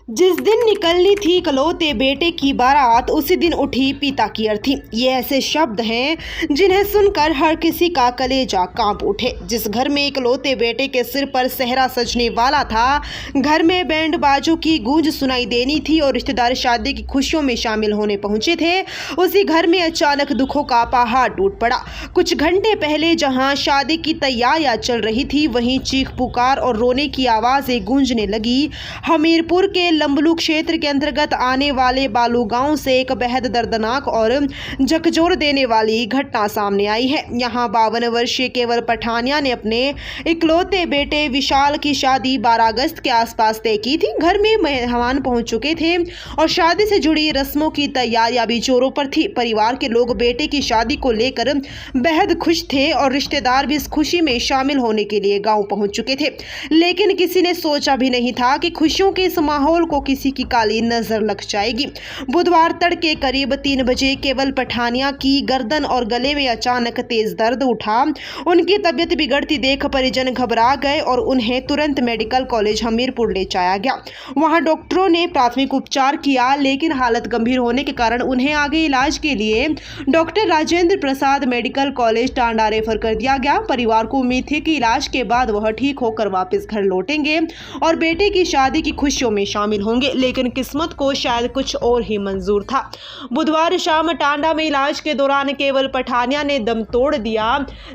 जिस दिन निकलनी थी इकलौते बेटे की बारात, उसी दिन उठी पिता की अर्थी। ये ऐसे शब्द हैं जिन्हें सुनकर हर किसी का कलेजा कांप उठे। जिस घर में इकलौते बेटे के सिर पर सेहरा सजने वाला था, घर में बैंड बाजों की गूंज सुनाई देनी थी और रिश्तेदार शादी की खुशियों में शामिल होने पहुंचे थे, उसी घर में अचानक दुखों का पहाड़ टूट पड़ा। कुछ घंटे पहले जहां शादी की तैयारियां चल रही थी, वहीं चीख पुकार और रोने की आवाजें गूंजने लगी। हमीरपुर के लंबलू क्षेत्र के अंतर्गत आने वाले बालू गांव से एक बेहद दर्दनाक और झकझोर देने वाली घटना सामने आई है। यहां 52 वर्षीय केवल पठानिया ने अपने इकलौते बेटे विशाल की शादी 12 अगस्त के आसपास तय की थी। घर में मेहमान पहुंच चुके थे और शादी से जुड़ी रस्मों की तैयारियां भी जोरों पर थी। परिवार के लोग बेटे की शादी को लेकर बेहद खुश थे और रिश्तेदार भी इस खुशी में शामिल होने के लिए गांव पहुंच चुके थे। लेकिन किसी ने सोचा भी नहीं था कि खुशियों के इस माहौल को किसी की काली नजर लग जाएगी। बुधवार तड़के करीब 3 बजे केवल पठानिया की गर्दन और गले में अचानक तेज दर्द उठा। उनकी तबीयत बिगड़ती देख परिजन घबरा गए और उन्हें तुरंत मेडिकल कॉलेज हमीरपुर ले जाया गया। वहां डॉक्टरों ने प्राथमिक उपचार किया, लेकिन हालत गंभीर होने के कारण उन्हें आगे इलाज के लिए doctor Rajendra Prasad medical college Tanda refer कर दिया गया। परिवार को उम्मीद थी कि इलाज के बाद वह ठीक होकर वापस घर लौटेंगे और बेटे की शादी की खुशियों में शामिल होंगे, लेकिन किस्मत को शायद कुछ और ही मंजूर था। बुधवार शाम टांडा में इलाज के दौरान केवल पठानिया ने दम तोड़ दिया।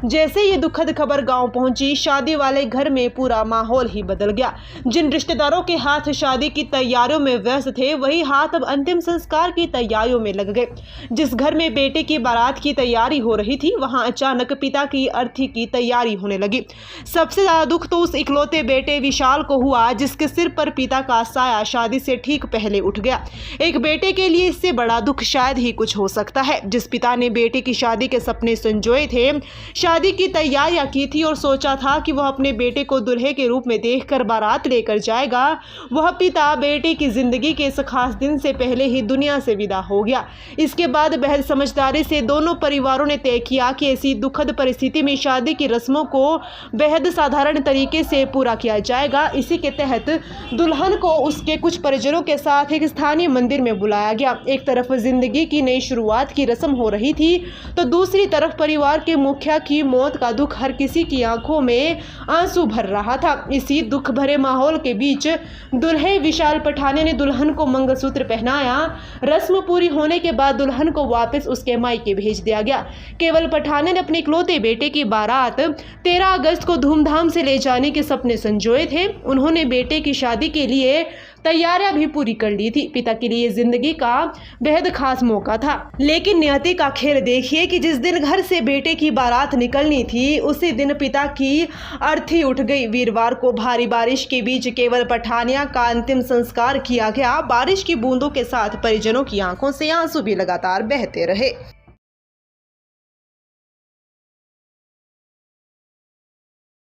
जैसे ये दुखद खबर गांव पहुंची, शादी वाले घर में पूरा माहौल ही बदल गया। जिन रिश्तेदारों के हाथ शादी की तैयारियों में व्यस्त थे, वही हाथ अब अंतिम संस्कार की तैयारियों में लग गए। जिस घर में बेटे की बारात की तैयारी हो रही थी, वहां अचानक पिता की अर्थी की तैयारी होने लगी। सबसे ज्यादा दुख तो उस इकलौते बेटे विशाल को हुआ, जिसके सिर पर पिता का साया शादी से ठीक पहले उठ गया। एक बेटे के लिए इससे बड़ा दुख शायद ही कुछ हो सकता है। जिस पिता ने बेटे की शादी के सपने संजोए थे, शादी की तैयारियां की थी और सोचा था कि वह अपने बेटे को दुल्हे के रूप में देखकर बारात लेकर जाएगा, वह पिता बेटे की जिंदगी के इस खास दिन से पहले ही दुनिया से विदा हो गया। इसके बाद बेहद समझदारी से दोनों परिवारों ने तय किया कि ऐसी दुखद परिस्थिति में शादी की रस्मों को बेहद साधारण तरीके से पूरा किया जाएगा। इसी के तहत दुल्हन को उसके कुछ परिजनों के साथ एक स्थानीय मंदिर में बुलाया गया। एक तरफ जिंदगी की नई शुरुआत की रस्म हो रही थी, तो दूसरी तरफ परिवार के मुखिया की मौत का दुख हर किसी की आंखों में आंसू भर रहा था। इसी दुख भरे माहौल के बीच दुल्हे विशाल पठानिया ने दुल्हन को मंगलसूत्र पहनाया। रस्म पूरी होने के बाद दुल्हन को वापस उसके मायके भेज दिया गया। केवल पठानिया ने अपने इकलौते बेटे की बारात 13 अगस्त को धूमधाम से ले जाने के सपने संजोए थे। उन्होंने बेटे की शादी के लिए तैयारियां भी पूरी कर ली थी। पिता के लिए जिंदगी का बेहद खास मौका था, लेकिन नियति का खेल देखिए कि जिस दिन घर से बेटे की बारात निकलनी थी, उसी दिन पिता की अर्थी उठ गई। वीरवार को भारी बारिश के बीच केवल पठानिया का अंतिम संस्कार किया गया। बारिश की बूंदों के साथ परिजनों की आंखों से आंसू भी लगातार बहते रहे।